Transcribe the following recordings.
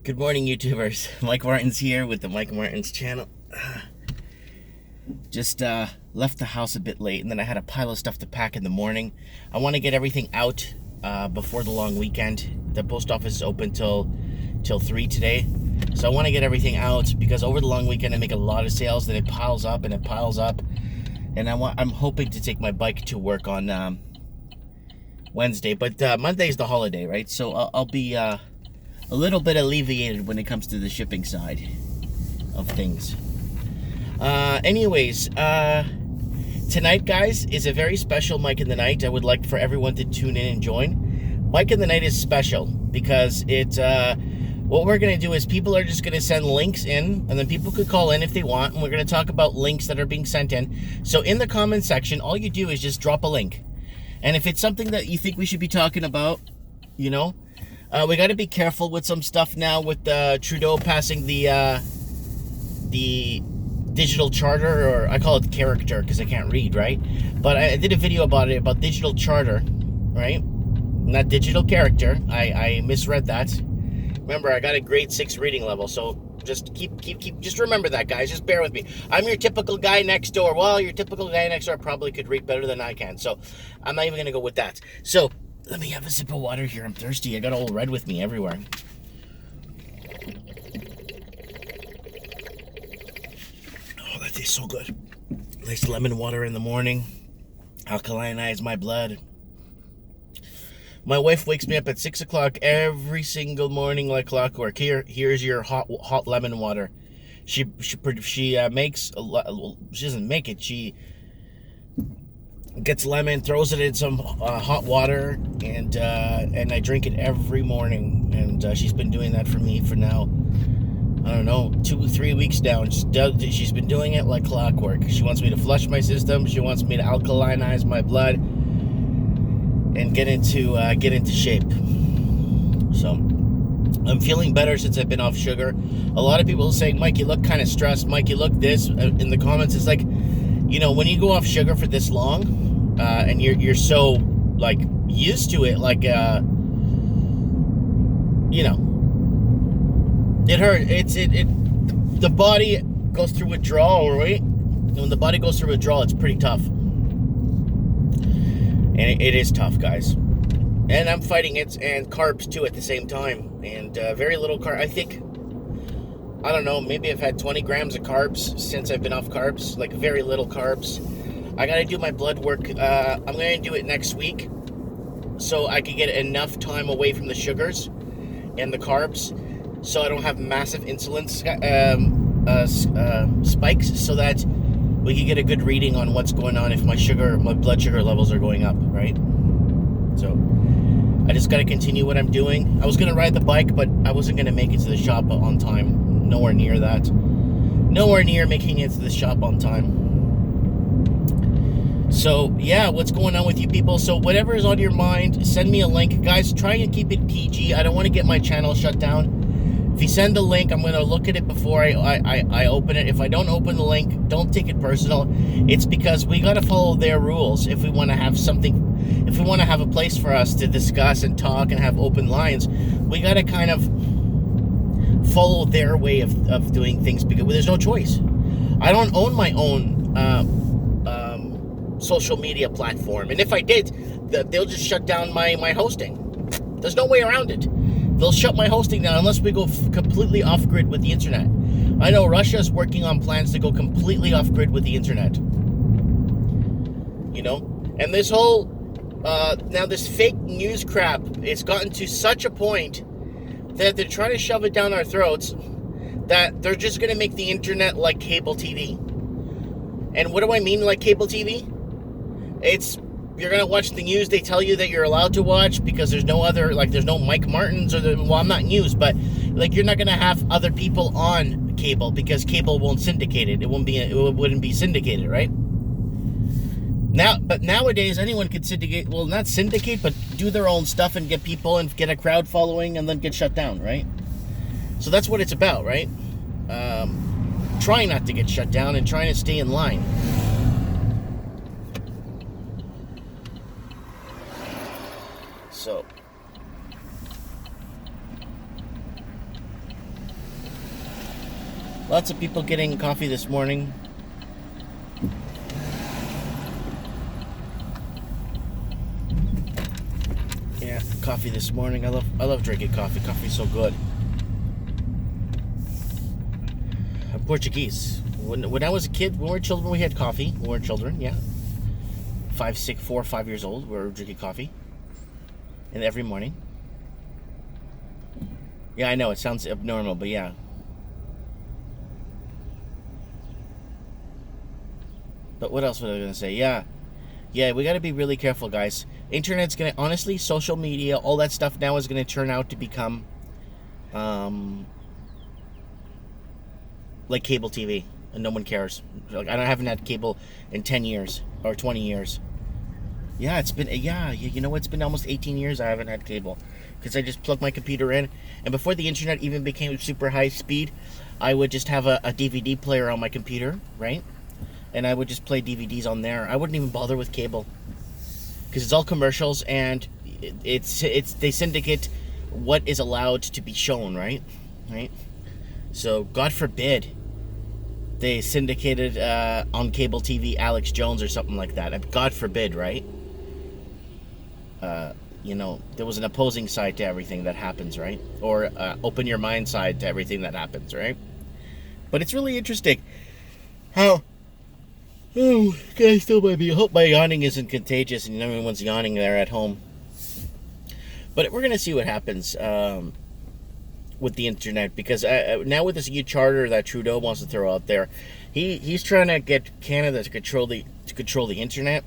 Good morning, YouTubers. Mike Martin's here with the Mike Martin's channel. Just left the house a bit late, and then I had a pile of stuff to pack in the morning. I want to get everything out before the long weekend. The post office is open till 3 today. So I want to get everything out because over the long weekend I make a lot of sales, then it piles up and it piles up. And I'm hoping to take my bike to work on Wednesday, but Monday's the holiday, right? So I'll be a little bit alleviated when it comes to the shipping side of things. Anyways, tonight, guys, is a very special Mike in the Night. I would like for everyone to tune in and join. Mike in the Night is special because it's what we're going to do is people are just going to send links in, and then people could call in if they want, and we're going to talk about links that are being sent in. So in the comment section, all you do is just drop a link. And if it's something that you think we should be talking about, you know, we got to be careful with some stuff now with Trudeau passing the digital charter, or I call it character because I can't read, right? But I did a video about it, about digital charter, right? Not digital character. I misread that. Remember, I got a grade 6 reading level, so just just remember that, guys. Just bear with me. I'm your typical guy next door. Well, your typical guy next door probably could read better than I can, so I'm not even going to go with that. So let me have a sip of water here. I'm thirsty. I got all red with me everywhere. Oh, that tastes so good. Nice lemon water in the morning. Alkalinize my blood. My wife wakes me up at 6 o'clock every single morning like clockwork. Here's your hot lemon water. She makes a lot. Well, she doesn't make it. She gets lemon, throws it in some hot water, and I drink it every morning. And she's been doing that for me for now, I don't know, 2 or 3 weeks now. And she's been doing it like clockwork. She wants me to flush my system. She wants me to alkalinize my blood and get into shape. So I'm feeling better since I've been off sugar. A lot of people are saying, Mike, you look kind of stressed. Mike, you look this. In the comments, it's like, you know, when you go off sugar for this long, and you're so like used to it, like you know, it hurts. The body goes through withdrawal, right? And when the body goes through withdrawal, it's pretty tough. And it is tough, guys. And I'm fighting it, and carbs too at the same time. And very little carb. I think, I don't know, maybe I've had 20 grams of carbs since I've been off carbs. Like very little carbs. I got to do my blood work. I'm going to do it next week, so I can get enough time away from the sugars and the carbs, so I don't have massive insulin spikes, so that we can get a good reading on what's going on if my blood sugar levels are going up, right? So I just got to continue what I'm doing. I was going to ride the bike, but I wasn't going to make it to the shop on time. Nowhere near that. Nowhere near making it to the shop on time. So yeah, what's going on with you people? So whatever is on your mind, send me a link. Guys, try and keep it PG. I don't want to get my channel shut down. If you send a link, I'm going to look at it before I open it. If I don't open the link, don't take it personal. It's because we got to follow their rules if we want to have something, if we want to have a place for us to discuss and talk and have open lines. We got to kind of follow their way of doing things because there's no choice. I don't own my own social media platform. And if I did, they'll just shut down my hosting. There's no way around it. They'll shut my hosting down unless we go completely off-grid with the internet. I know Russia's working on plans to go completely off-grid with the internet. You know? And this whole, now this fake news crap, it's gotten to such a point that they're trying to shove it down our throats that they're just going to make the internet like cable TV. And what do I mean like cable TV? You're going to watch the news they tell you that you're allowed to watch because there's no other, like there's no Mike Martins well, I'm not news, but like you're not going to have other people on cable because cable won't syndicate it. It wouldn't be syndicated, right? But nowadays anyone can syndicate, well, not syndicate, but do their own stuff and get people and get a crowd following and then get shut down, right? So that's what it's about, right? Trying not to get shut down and trying to stay in line. So Lots of people getting coffee this morning. Yeah, coffee this morning. I love drinking coffee. Coffee's so good. I'm Portuguese. When I was a kid, when we were children, we had coffee. When we were children, yeah. 4 or 5 years old, we were drinking coffee. And every morning. Yeah, I know, it sounds abnormal, but yeah. But what else was I going to say? Yeah, we got to be really careful, guys. Internet's going to, honestly, social media, all that stuff now is going to turn out to become like cable TV, and no one cares. Like, I haven't had cable in 10 years or 20 years. Yeah, it's been, you know, it's been almost 18 years I haven't had cable. Because I just plugged my computer in. And before the internet even became super high speed, I would just have a DVD player on my computer, right? And I would just play DVDs on there. I wouldn't even bother with cable. Because it's all commercials, and it's they syndicate what is allowed to be shown, right? Right? So, God forbid they syndicated on cable TV Alex Jones or something like that. God forbid, right? You know, there was an opposing side to everything that happens, right? Or open your mind side to everything that happens, right? But it's really interesting how... Oh, guys, still might be... I hope my yawning isn't contagious and everyone's yawning there at home. But we're going to see what happens with the internet, because now with this new charter that Trudeau wants to throw out there, he's trying to get Canada to control the internet.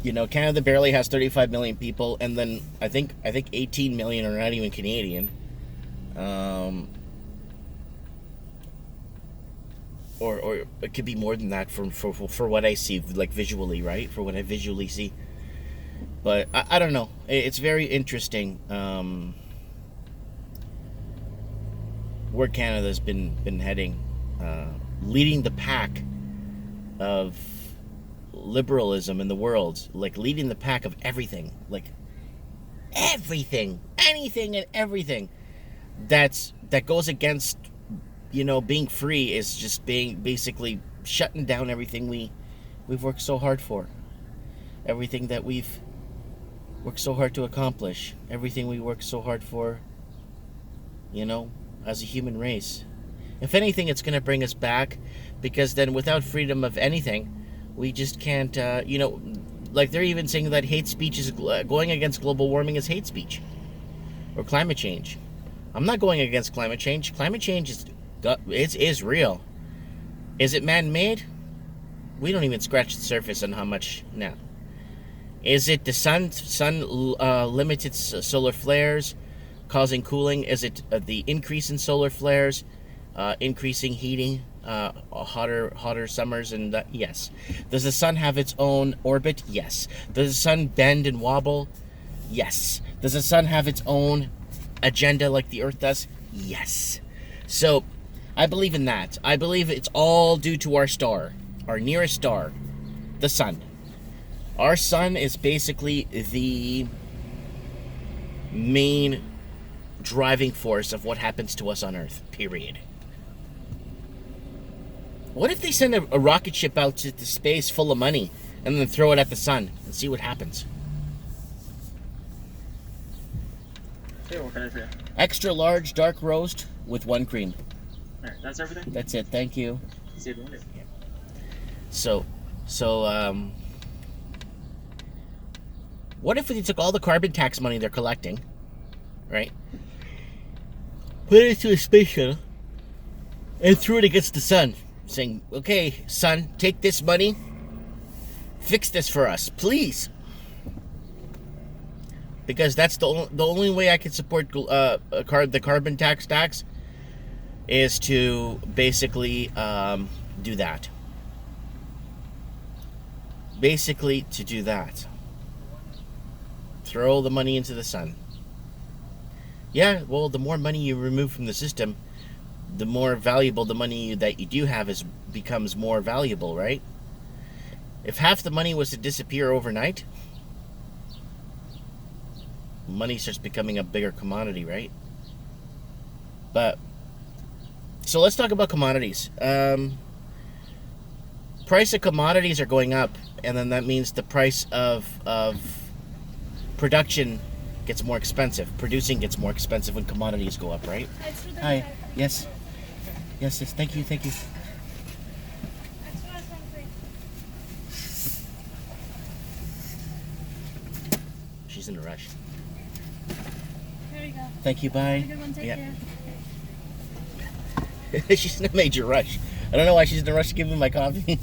You know, Canada barely has 35 million people, and then I think 18 million are not even Canadian. Or it could be more than that for what I see, like visually, right? For what I visually see. But I don't know. It's very interesting where Canada's been heading, leading the pack of liberalism in the world, like leading the pack of everything, like everything, anything and everything that goes against, you know, being free is just being basically shutting down everything we've worked so hard for, everything that we've worked so hard to accomplish, everything we worked so hard for, you know, as a human race. If anything, it's going to bring us back, because then without freedom of anything, we just can't, you know, like they're even saying that hate speech is going against global warming is hate speech or climate change. I'm not going against climate change. Climate change is real. Is it man-made? We don't even scratch the surface on how much now. Is it the sun limited solar flares causing cooling? Is it the increase in solar flares increasing heating? Hotter summers, and yes. Does the sun have its own orbit? Yes. Does the sun bend and wobble? Yes. Does the sun have its own agenda like the earth does? Yes. So I believe in that. I believe it's all due to our star, our nearest star, the sun. Our sun is basically the main driving force of what happens to us on earth, period. What if they send a rocket ship out to space full of money and then throw it at the sun and see what happens? Hey, what can I say? Extra large dark roast with 1 cream. Alright, that's everything? That's it. Thank you. See you later. Yeah. So, what if they took all the carbon tax money they're collecting, right? Put it into a space shuttle and threw it against the sun, saying, okay, sun, take this money, fix this for us, please. Because that's the only way I can support the carbon tax is to basically do that. Basically, to do that. Throw the money into the sun. Yeah, well, the more money you remove from the system, the more valuable the money that you do have becomes more valuable, right? If half the money was to disappear overnight, money starts becoming a bigger commodity, right? But So let's talk about commodities. Price of commodities are going up, and then that means the price of production gets more expensive. Producing gets more expensive when commodities go up, right? Hi. Yes. Yes. Yes. Thank you. Thank you. She's in a rush. There you go. Thank you. Bye. Have a good one. Take care. She's in a major rush. I don't know why she's in a rush to give me my coffee.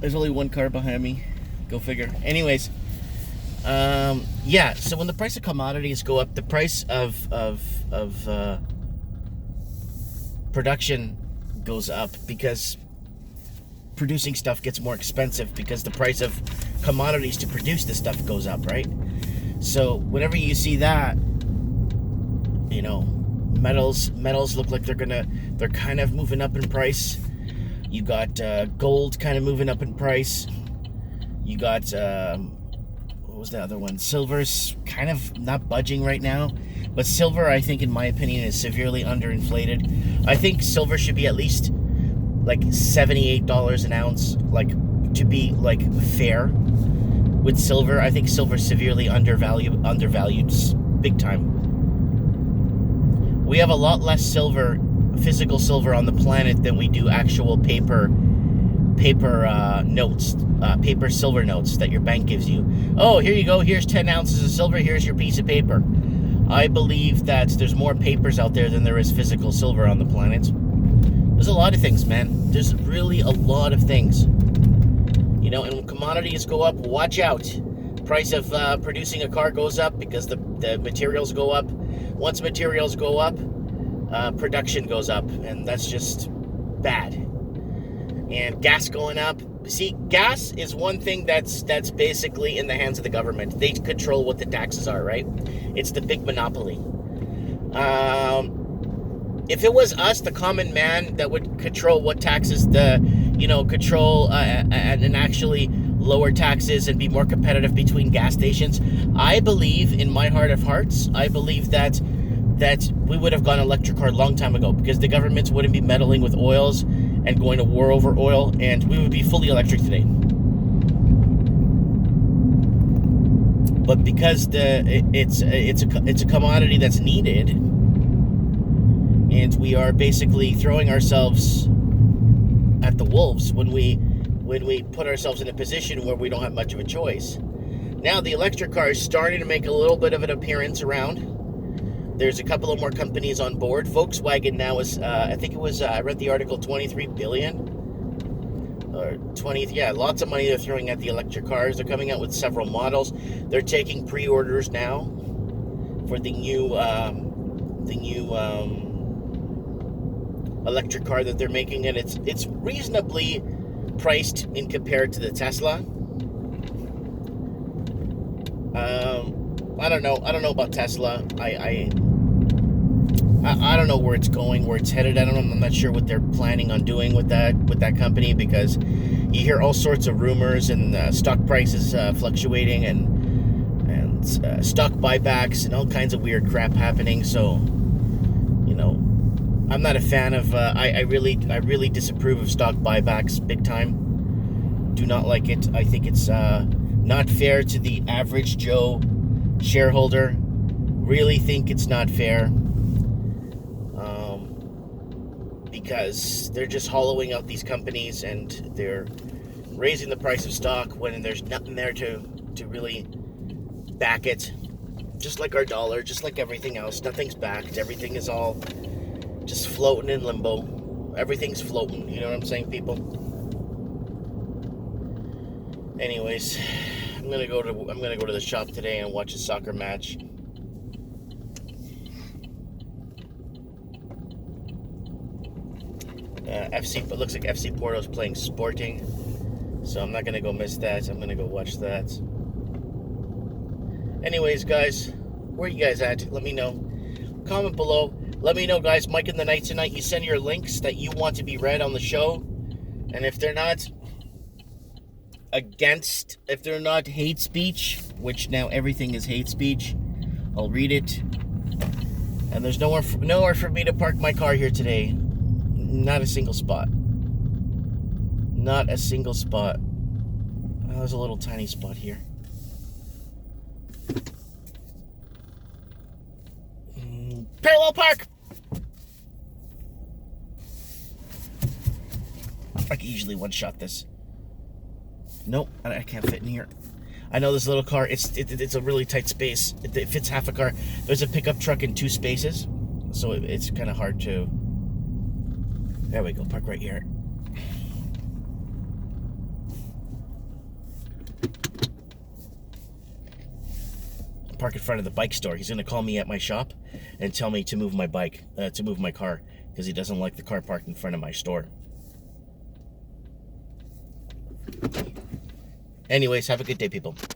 There's only one car behind me. Go figure. Anyways, yeah. So when the price of commodities go up, the price of production goes up because producing stuff gets more expensive because the price of commodities to produce the stuff goes up, right? So whenever you see that, you know, metals look like they're kind of moving up in price. You got gold kind of moving up in price. You got what was the other one? Silver's kind of not budging right now, but silver, I think, in my opinion, is severely underinflated. I think silver should be at least like $78 an ounce, like to be like fair with silver. I think silver's severely undervalued big time. We have a lot less silver, physical silver on the planet than we do actual paper notes, paper silver notes that your bank gives you. Oh, here you go. Here's 10 ounces of silver. Here's your piece of paper. I believe that there's more papers out there than there is physical silver on the planet. There's a lot of things, man. There's really a lot of things. You know, and when commodities go up, watch out. Price of producing a car goes up because the materials go up. Once materials go up, production goes up, and that's just bad. And gas going up. See, gas is one thing that's basically in the hands of the government. They control what the taxes are, right? It's the big monopoly. If it was us, the common man, that would control what taxes control and actually lower taxes and be more competitive between gas stations, I believe, in my heart of hearts, I believe that we would have gone electric car a long time ago because the governments wouldn't be meddling with oils and going to war over oil, and we would be fully electric today. But because it's a commodity that's needed, and we are basically throwing ourselves at the wolves when we put ourselves in a position where we don't have much of a choice. Now the electric car is starting to make a little bit of an appearance around. There's a couple of more companies on board. Volkswagen now is, I think it was, I read the article, 23 billion. Or 20, yeah, lots of money they're throwing at the electric cars. They're coming out with several models. They're taking pre-orders now for the new electric car that they're making, and it's reasonably priced in compared to the Tesla. I don't know about Tesla. I don't know where it's going, where it's headed. I'm not sure what they're planning on doing with that company, because you hear all sorts of rumors and stock prices fluctuating and stock buybacks and all kinds of weird crap happening. So, you know, I'm not a fan of. I really disapprove of stock buybacks big time. Do not like it. I think it's not fair to the average Joe shareholder. Really think it's not fair. Because they're just hollowing out these companies and they're raising the price of stock when there's nothing there to really back it. Just like our dollar, just like everything else, nothing's backed. Everything is all just floating in limbo. Everything's floating, you know what I'm saying, people? Anyways, I'm gonna go to the shop today and watch a soccer match. It looks like FC Porto's playing Sporting, so I'm not gonna go miss that. I'm gonna go watch that. Anyways, guys, where you guys at? Let me know. Comment below. Let me know, guys. Mike in the Night tonight. You send your links that you want to be read on the show, and if they're not hate speech, which now everything is hate speech, I'll read it. And there's nowhere for me to park my car here today. Not a single spot. Not a single spot. Oh, there's a little tiny spot here. Parallel park! I can easily one-shot this. Nope, I can't fit in here. I know this little car, it's a really tight space. It fits half a car. There's a pickup truck in 2 spaces, so it's kind of hard to... There we go, park right here. Park in front of the bike store. He's going to call me at my shop and tell me to move my bike, to move my car, because he doesn't like the car parked in front of my store. Anyways, have a good day, people.